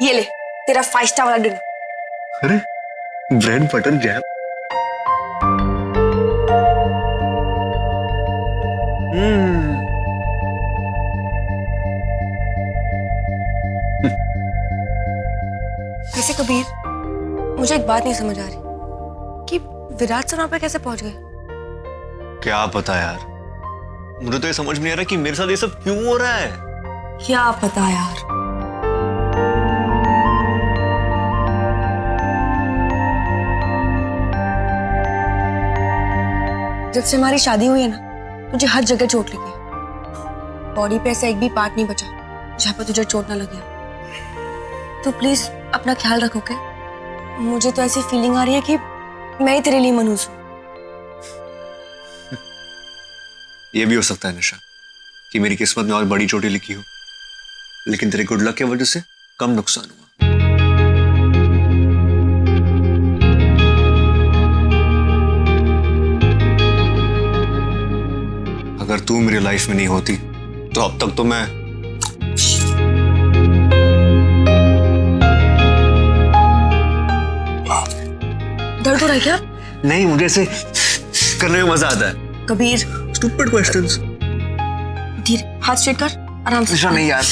ये ले तेरा 5 स्टार वाला डिनर। अरे ब्रेड बटर जैम। वैसे कबीर, मुझे एक बात नहीं समझ आ रही कि विराट सर वहां पे कैसे पहुंच गए। क्या पता यार, मुझे तो ये समझ नहीं आ रहा कि मेरे साथ ये सब क्यों हो रहा है। क्या पता यार। जब से हमारी शादी हुई है ना, तुझे हर जगह चोट लगी है। बॉडी पे ऐसा एक भी पार्ट नहीं बचा जहां पर तुझे चोट ना लगे। तो प्लीज अपना ख्याल रखोगे। मुझे तो ऐसी फीलिंग आ रही है कि मैं ही तेरे लिए मनहूस हूं। ये भी हो सकता है निशा कि मेरी किस्मत में और बड़ी चोटें लिखी हो, लेकिन तेरे गुड लक की वजह से कम नुकसान हुआ। अगर तू मेरी लाइफ में नहीं होती तो अब तक तो मैं दर्द हो रहा है क्या? नहीं, मुझे ऐसे करने में मजा आता है। Kabir, stupid questions. धीरे, हाथ स्ट्रेट कर, आराम से। निशा नहीं यार।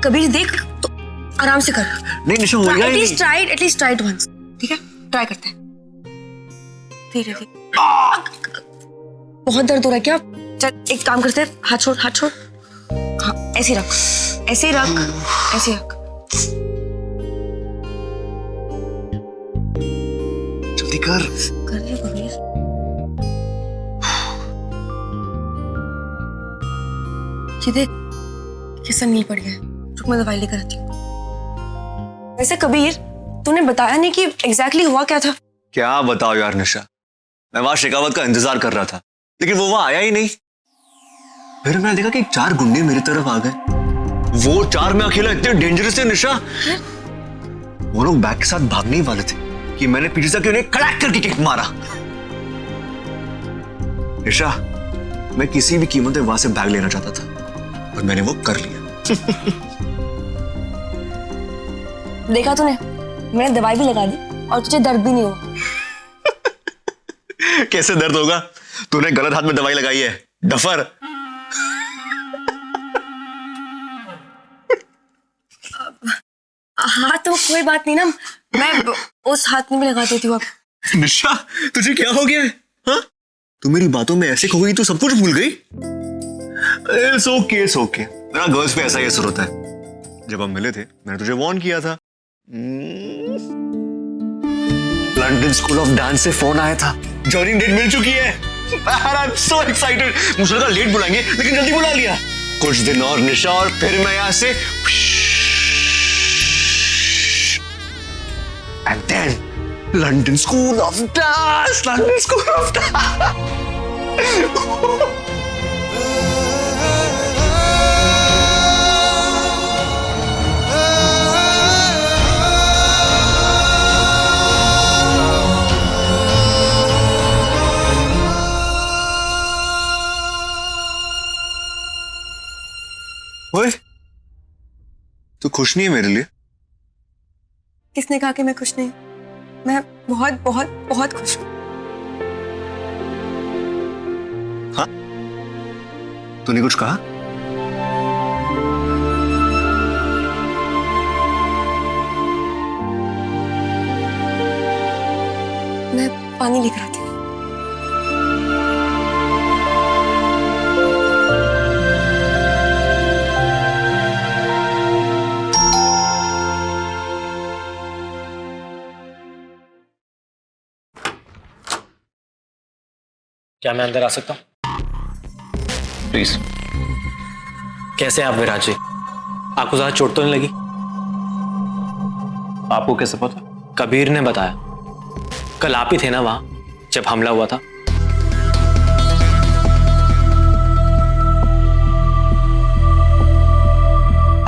कबीर देख तो आराम से कर। नहीं निशा, होगा ही नहीं। At least try it once. ठीक है, ट्राई करते हैं। धीरे धीरे। बहुत दर्द हो रहा है क्या? चल एक काम करते हैं, हाथ छोड़, हाथ छोड़। हाँ ऐसे रख, ऐसे ही रख, ऐसे रख। जल्दी कर। कर लिया कबीर। ये देख कैसा नील पड़ गया है। रुक मैं दवाई लेकर आती हूँ। वैसे कबीर, तूने बताया नहीं कि एग्जैक्टली हुआ क्या था। क्या बताओ यार निशा, मैं वहां शेखावत का इंतजार कर रहा था, लेकिन वो वहां आया ही नहीं। फिर मैंने देखा कि 4 गुंडे मेरी तरफ आ गए। वो 4 में अकेला इतने डेंजरस थे निशा। वो लोग बैग के साथ भागने ही वाले थे कि मैंने पीछे से उन्हें कड़ाक करके किक मारा। निशा, मैं किसी भी कीमत पे वहां से बैग लेना चाहता था और मैंने वो कर लिया। देखा तूने, मैंने दवाई भी लगा दी और तुझे दर्द भी नहीं हुआ। कैसे दर्द होगा? तूने गलत हाथ में दवाई लगाई है, डफर। हाँ तो कोई बात नहीं ना, मैं उस हाथ में भी लगा देती हूँ अब। निशा, तुझे क्या हो गया है? हाँ? तू मेरी बातों में ऐसे खो गई, तू सब कुछ भूल गई? It's okay, it's okay. मेरा गर्ल्स पे ऐसा ही असर होता है। जब हम मिले थे, मैंने तुझे वार्न किया था। लंदन स्कूल ऑफ डांस से फोन आया था, जॉइनिंग डेट मिल चुकी है। I'm so excited. मुझे लगा लेट बुलाएंगे, लेकिन जल्दी बुला लिया। कुछ दिन और निशा, और फिर मैं यहाँ से and then London School of Dance, London School of Dance. ओए, तू खुश नहीं है मेरे लिए? किसने कहा कि मैं खुश नहीं? मैं बहुत बहुत बहुत खुश हूँ। हाँ? तूने कुछ कहा? मैं पानी लेकर आती हूँ। क्या मैं अंदर आ सकता हूँ? प्लीज। कैसे आप विराज जी? आपको ज्यादा चोट तो नहीं लगी? आपको कैसे पता? कबीर ने बताया। कल आप ही थे ना वहां जब हमला हुआ था?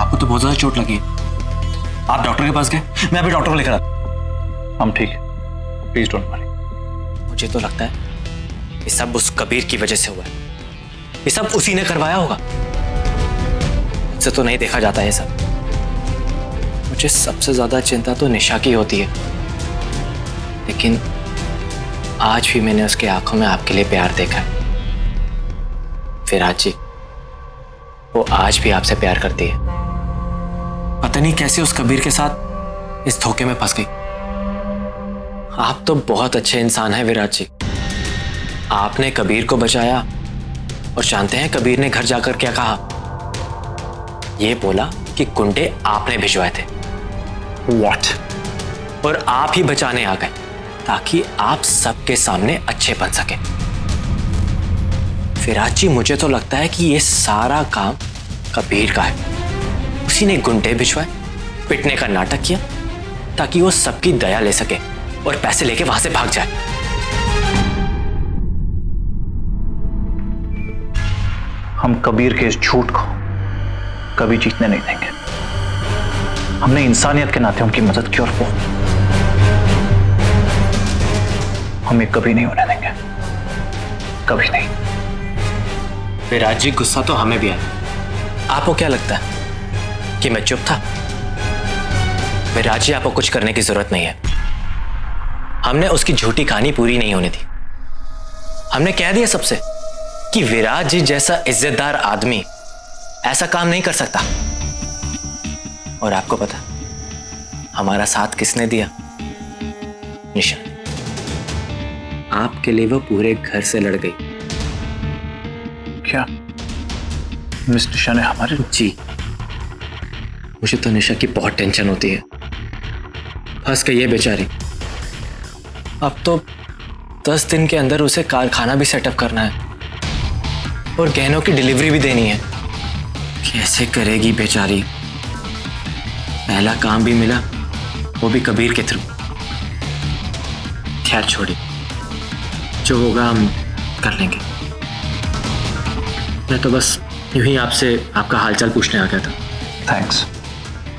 आपको तो बहुत ज्यादा चोट लगी है। आप डॉक्टर के पास गए? मैं अभी डॉक्टर को लेकर आता। हम ठीक है, प्लीज डोंट वरी। मुझे तो लगता है ये सब उस कबीर की वजह से हुआ है। ये सब उसी ने करवाया होगा। मुझसे तो नहीं देखा जाता ये सब। मुझे सबसे ज्यादा चिंता तो निशा की होती है, लेकिन आज भी मैंने उसकी आंखों में आपके लिए प्यार देखा है। विराज जी, वो आज भी आपसे प्यार करती है। पता नहीं कैसे उस कबीर के साथ इस धोखे में फंस गई। आप तो बहुत अच्छे इंसान हैं विराज जी। आपने कबीर को बचाया, और जानते हैं कबीर ने घर जाकर क्या कहा? ये बोला कि गुंडे आपने भिजवाए थे। What? और आप ही बचाने आ गए ताकि आप सबके सामने अच्छे बन सके। विराज जी, मुझे तो लगता है कि ये सारा काम कबीर का है। उसी ने गुंडे भिजवाए, पिटने का नाटक किया ताकि वो सबकी दया ले सके और पैसे लेके वहां से भाग जाए। हम कबीर के इस झूठ को कभी जीतने नहीं देंगे। हमने इंसानियत के नाते उनकी मदद की और वो हमें कभी नहीं होने देंगे, कभी नहीं। विराज जी, गुस्सा तो हमें भी आया। आपको क्या लगता है कि मैं चुप था? विराज जी, आपको कुछ करने की जरूरत नहीं है। हमने उसकी झूठी कहानी पूरी नहीं होने दी। हमने कह दिया सबसे कि विराज जी जैसा इज्जतदार आदमी ऐसा काम नहीं कर सकता। और आपको पता हमारा साथ किसने दिया? निशा। आपके लिए वो पूरे घर से लड़ गई। क्या मिस निशा ने हमारे? जी, मुझे तो निशा की बहुत टेंशन होती है। फंस गई है बेचारी। अब तो 10 दिन के अंदर उसे कारखाना भी सेटअप करना है और गहनों की डिलीवरी भी देनी है। कैसे करेगी बेचारी? पहला काम भी मिला, वो भी कबीर के थ्रू। खैर छोड़ी, जो होगा हम कर लेंगे। मैं तो बस यूं ही आपसे आपका हालचाल पूछने आ गया था। थैंक्स।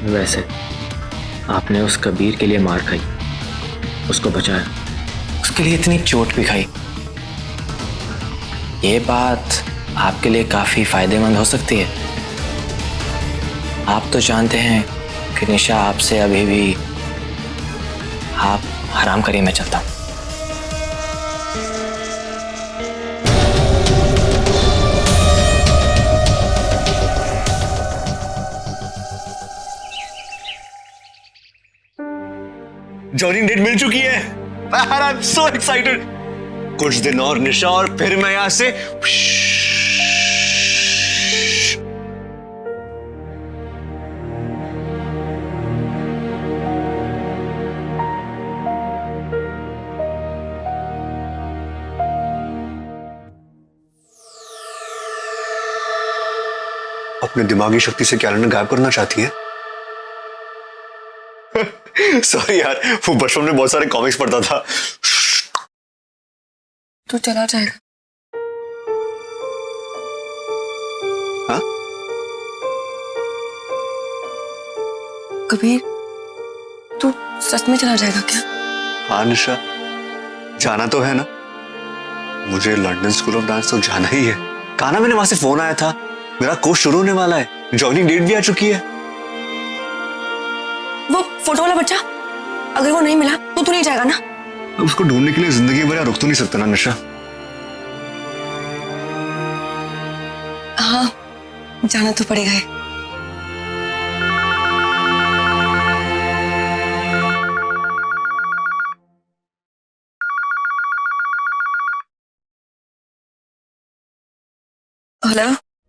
वैसे आपने उस कबीर के लिए मार खाई, उसको बचाया, उसके लिए इतनी चोट भी खाई। ये बात आपके लिए काफी फायदेमंद हो सकती है। आप तो जानते हैं कि निशा आपसे अभी भी, आप आराम करिए, मैं चलता हूं। जॉइनिंग डेट मिल चुकी है। I am so excited. कुछ दिन और निशा, और फिर मैं यहां से अपने दिमागी शक्ति से कैलेंडर गायब करना चाहती है। सॉरी यार, वो बचपन में बहुत सारे कॉमिक्स पढ़ता था। तू चला जाएगा? हाँ? कबीर, तू सच में चला जाएगा क्या? हाँ निशा, जाना तो है ना। मुझे लंदन स्कूल ऑफ डांस तो जाना ही है। कहा ना मैंने, वहां से फोन आया था, मेरा कोर्स शुरू होने वाला है, जॉइनिंग डेट भी आ चुकी है। वो फोटो वाला बच्चा, अगर वो नहीं मिला तो तू नहीं जाएगा ना? अब उसको ढूंढने के लिए जिंदगी भर रुक तो नहीं सकता ना निशा। हाँ, जाना तो पड़ेगा है। हेलो।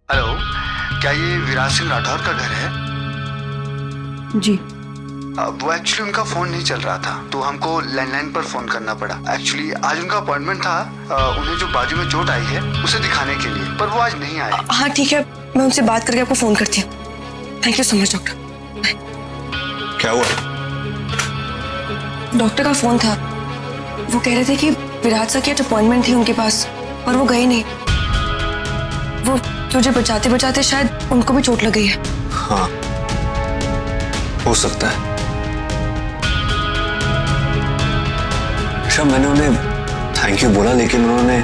हेलो, क्या ये विराज सिंह राठौर का घर है? जी। वो एक्चुअली उनका फोन नहीं चल रहा था, तो हमको लैंडलाइन पर फोन करना पड़ा। एक्चुअली आज उनका अपॉइंटमेंट था, उन्हें जो बाजू में चोट आई है उसे दिखाने के लिए, पर वो आज नहीं आए। हाँ ठीक है, मैं उनसे बात करके आपको फोन करती हूँ। Thank you so much doctor. Bye. क्या हुआ? डॉक्टर का फोन था, वो कह रहे थे कि विराज सर की अपॉइंटमेंट थी उनके पास, पर वो गए नहीं। वो तुझे बचाते बचाते शायद उनको भी चोट लग गई है। हाँ, हो सकता है। मैंने उन्हें थैंक यू बोला, लेकिन उन्होंने,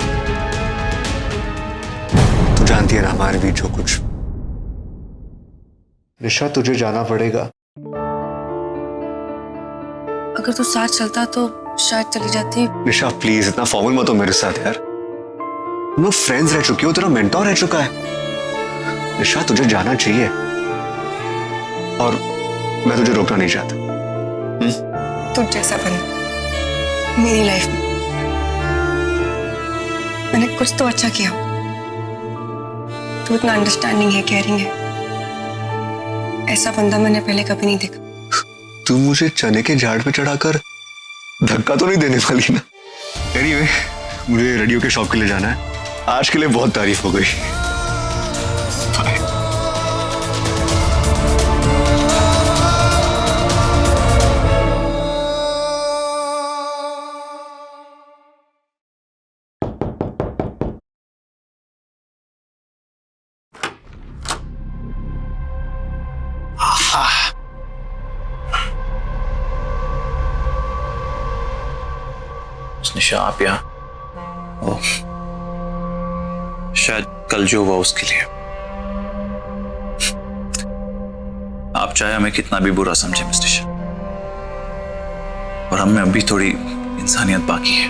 तू जानती है ना हमारे बीच जो कुछ। निशा, तुझे जाना पड़ेगा। अगर तू साथ चलता तो शायद चली जाती। निशा प्लीज इतना फॉर्मल मत हो मेरे साथ यार। हम लोग फ्रेंड्स रह चुके हो, तेरा मेंटोर रह चुका है। निशा तुझे जाना चाहिए और मैं तुझे रोकना नहीं चाहता। तू जैसा बंदा मेरी लाइफ में, मैंने कुछ तो अच्छा किया। तू इतना अंडरस्टैंडिंग है, केयरिंग है, ऐसा बंदा मैंने पहले कभी नहीं देखा। तू मुझे चने के झाड़ पे चढ़ाकर धक्का तो नहीं देने वाली ना? एनीवे, मुझे रेडियो के शॉप के लिए जाना है। आज के लिए बहुत तारीफ हो गई। बाय। निशा आप यहाँ? ओह, शायद कल जो हुआ उसके लिए। आप चाहे हमें कितना भी बुरा समझे मिस निशा, और हम में अभी थोड़ी इंसानियत बाकी है।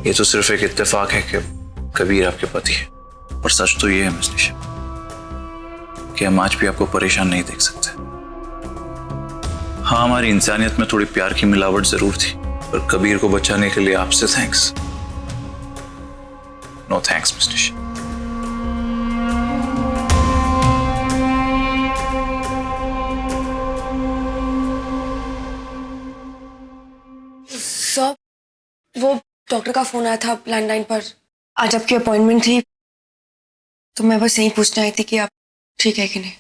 ये तो सिर्फ एक इत्तेफाक है कि कबीर आपके पति है, और सच तो ये है मिस निशा कि हम आज भी आपको परेशान नहीं देख सकते। हाँ, हमारी इंसानियत में थोड़ी प्यार की मिलावट जरूर थी, पर कबीर को बचाने के लिए आपसे थैंक्स। नो थैंक्स मिस निशा। सर, वो डॉक्टर का फोन आया था लैंडलाइन पर। आज आपकी अपॉइंटमेंट थी, तो मैं बस यही पूछने आई थी कि आप ठीक है कि नहीं।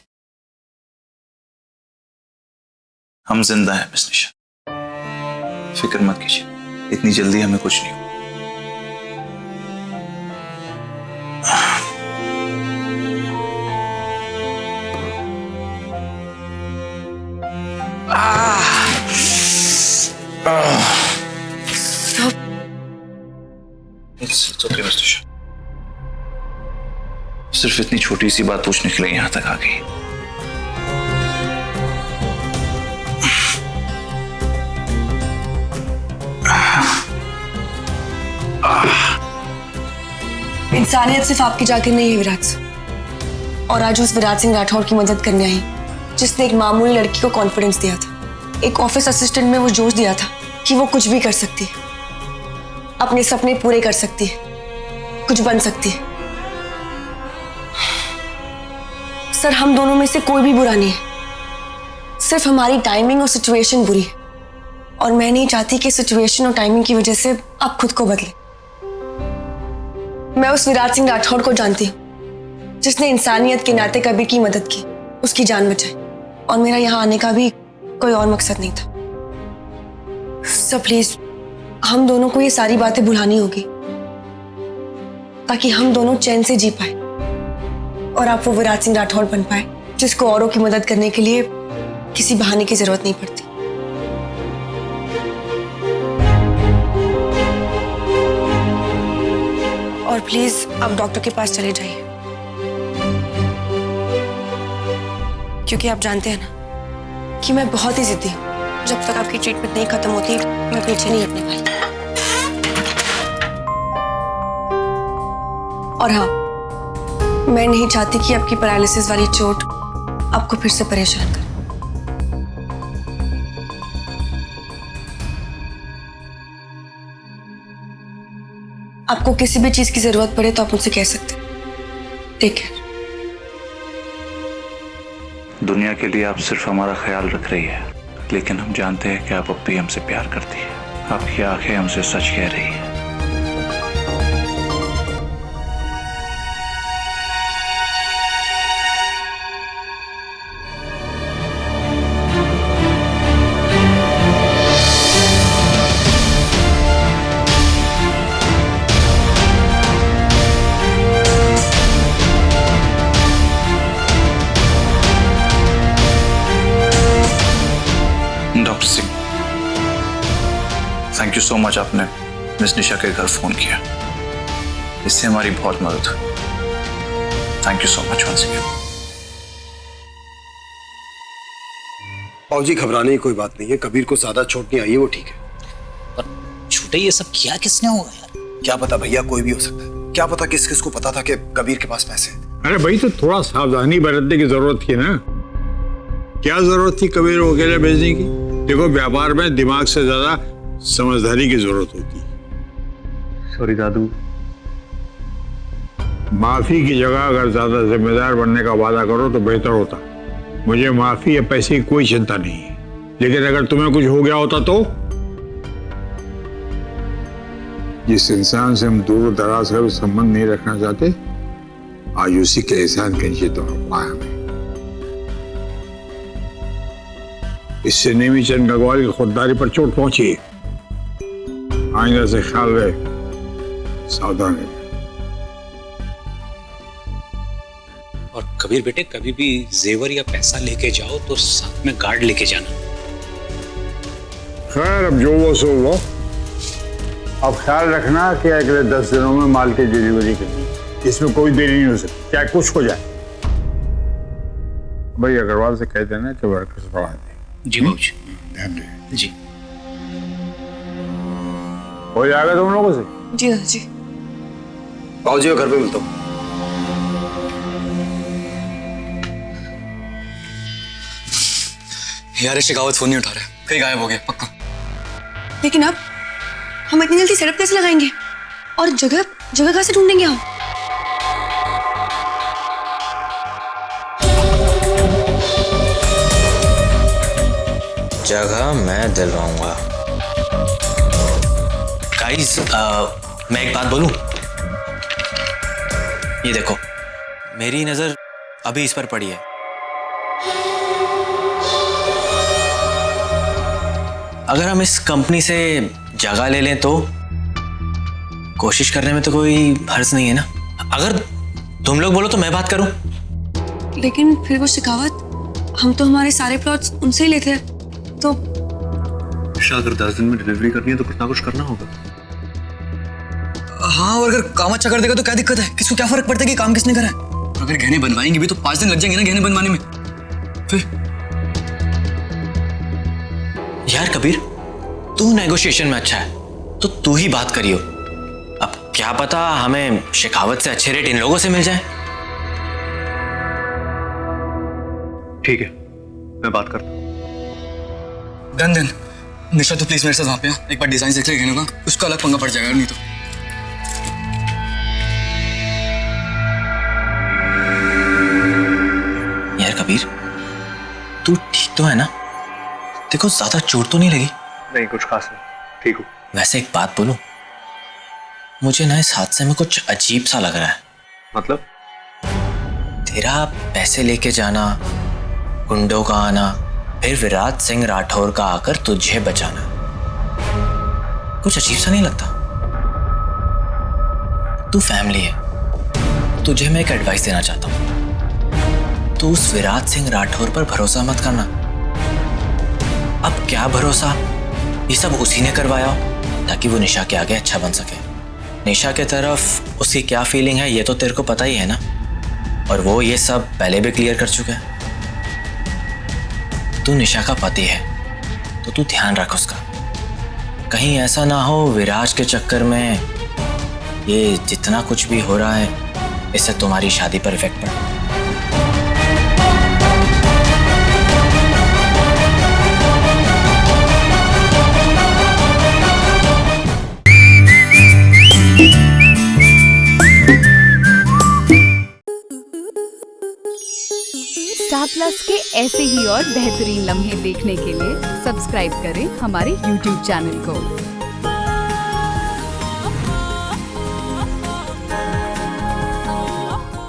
हम जिंदा हैं मिस निशा, फिक्र मत कीजिए, इतनी जल्दी हमें कुछ नहीं हुआ। It's okay, मिस निशा। सिर्फ इतनी छोटी सी बात पूछने के लिए यहां तक आ गई। इंसानियत सिर्फ आपकी जाकर नहीं है विराट सिंह, और आज उस विराट सिंह राठौर की मदद करने आई जिसने एक मामूली लड़की को कॉन्फिडेंस दिया था, एक ऑफिस असिस्टेंट में वो जोश दिया था कि वो कुछ भी कर सकती है, अपने सपने पूरे कर सकती है, कुछ बन सकती है। सर, हम दोनों में से कोई भी बुरा नहीं है, सिर्फ हमारी टाइमिंग और सिचुएशन बुरी है, और मैं नहीं चाहती कि सिचुएशन और टाइमिंग की वजह से आप खुद को बदले। मैं उस विराट सिंह राठौर को जानती हूँ जिसने इंसानियत के नाते कबीर की मदद की, उसकी जान बचाई, और मेरा यहाँ आने का भी कोई और मकसद नहीं था। सर प्लीज, हम दोनों को ये सारी बातें भुलानी होगी ताकि हम दोनों चैन से जी पाए और आप वो विराट सिंह राठौर बन पाए जिसको औरों की मदद करने के लिए किसी बहाने की जरूरत नहीं पड़ती। और प्लीज आप डॉक्टर के पास चले जाइए, क्योंकि आप जानते हैं ना कि मैं बहुत ही जिद्दी हूँ। जब तक आपकी ट्रीटमेंट नहीं खत्म होती मैं पीछे नहीं हटने वाली। और हाँ, मैं नहीं चाहती कि आपकी पैरालिसिस वाली चोट आपको फिर से परेशान करे। आपको किसी भी चीज की जरूरत पड़े तो आप मुझसे कह सकते हैं। Take care. दुनिया के लिए आप सिर्फ हमारा ख्याल रख रही है, लेकिन हम जानते हैं कि आप अब भी हमसे प्यार करती है। आपकी आंखें हमसे सच कह रही है। Doctor Singh, thank you so much, आपने मिस निशा के घर फोन किया, इससे हमारी बहुत मदद हुई। Thank you so much once again. बाबूजी घबराने की कोई बात नहीं है, कबीर को ज्यादा चोट नहीं आई है, वो ठीक है। पर छोटे ये सब किया किसने होगा यार? क्या पता भैया, कोई भी हो सकता है। क्या पता किस किस को पता था कि कबीर के पास पैसे हैं। अरे भाई तो थोड़ा सावधानी बरतने की जरूरत थी ना। क्या जरूरत थी कबीर को अकेले भेजने की? देखो व्यापार में दिमाग से ज्यादा समझदारी की जरूरत होती है। सॉरी दादू। माफी की जगह अगर ज्यादा जिम्मेदार बनने का वादा करो तो बेहतर होता। मुझे माफी या पैसे की कोई चिंता नहीं है, लेकिन अगर तुम्हें कुछ हो गया होता तो? जिस इंसान से हम दूर दराज का भी संबंध नहीं रखना चाहते, आज उसी के एहसान के नीचे तो पाया हमें। इससे नेमी चंद गंगवाल की खुददारी पर चोट पहुंची। आइंदा से ख्याल रहे, सावधान रहे। और कबीर बेटे, कभी भी जेवर या पैसा लेके जाओ तो साथ में गार्ड लेके जाना। खैर अब जो वो सो वो। अब ख्याल रखना कि अगले 10 दिनों में माल की डिलीवरी करनी, इसमें कोई देरी नहीं हो सकती, चाहे कुछ हो जाए। भाई अग्रवाल से कह देना कि वर्कर्स बढ़ा दे। जी बाबूजी। ध्यान दे। जी। हो जाएगा तुम लोगों से? जी दादाजी। बाबूजी मैं घर पे मिलता हूँ। यार ये शेखावत फोन नहीं उठा रहा है, कहीं गायब हो गया पक्का। लेकिन अब हम इतनी जल्दी सेटअप कैसे लगाएंगे? और जगह जगह कैसे ढूंढेंगे हम? जगह मैं दिलवाऊंगा। गाइस, मैं एक बात बोलूं? ये देखो, मेरी नजर अभी इस पर पड़ी है। अगर हम इस कंपनी से जगह ले लें तो कोशिश करने में तो कोई हर्ज नहीं है ना। अगर तुम लोग बोलो तो मैं बात करूं। लेकिन फिर वो शेखावत, हम तो हमारे सारे प्लॉट्स उनसे ही लेते हैं, तो अगर 10 दिन में डिलीवरी करनी है तो कुछ ना कुछ करना होगा। हाँ, और अगर काम अच्छा कर देगा तो क्या दिक्कत है? किसको क्या फर्क पड़ता है कि काम किसने करा है? अगर गहने बनवाएंगे भी तो 5 दिन लग जाएंगे ना गहने बनवाने में। फिर यार कबीर, तू नेगोशिएशन में अच्छा है तो तू ही बात करियो। अब क्या पता हमें शेखावत से अच्छे रेट इन लोगों से मिल जाए। ठीक है, मैं बात करता हूँ। डन। निशा तो प्लीज मेरे साथ वहां पे आ। एक बार डिजाइन देख ले गहनों का, उसका अलग पंगा पड़ जाएगा नहीं तो। यार कबीर, तू ठीक तो है ना? देखो ज्यादा चोट तो नहीं लगी? नहीं, कुछ खास नहीं, ठीक हूँ। वैसे एक बात बोलूं, मुझे ना इस हादसे में कुछ अजीब सा लग रहा है। मतलब? तेरा पैसे लेके जाना, गुंडों का आना, फिर विराट सिंह राठौर का आकर तुझे बचाना, कुछ अजीब सा नहीं लगता? तू फैमिली है, तुझे मैं एक एडवाइस देना चाहता हूं। तू उस विराट सिंह राठौर पर भरोसा मत करना। अब क्या भरोसा, ये सब उसी ने करवाया हो ताकि वो निशा के आगे अच्छा बन सके। निशा के तरफ उसकी क्या फीलिंग है ये तो तेरे को पता ही है ना, और वो ये सब पहले भी क्लियर कर चुका है। तू निशा का पति है तो तू ध्यान रख उसका। कहीं ऐसा ना हो विराज के चक्कर में ये जितना कुछ भी हो रहा है इससे तुम्हारी शादी पर इफेक्ट पड़े। स्टार प्लस के ऐसे ही और बेहतरीन लम्हे देखने के लिए सब्सक्राइब करें हमारे YouTube चैनल को।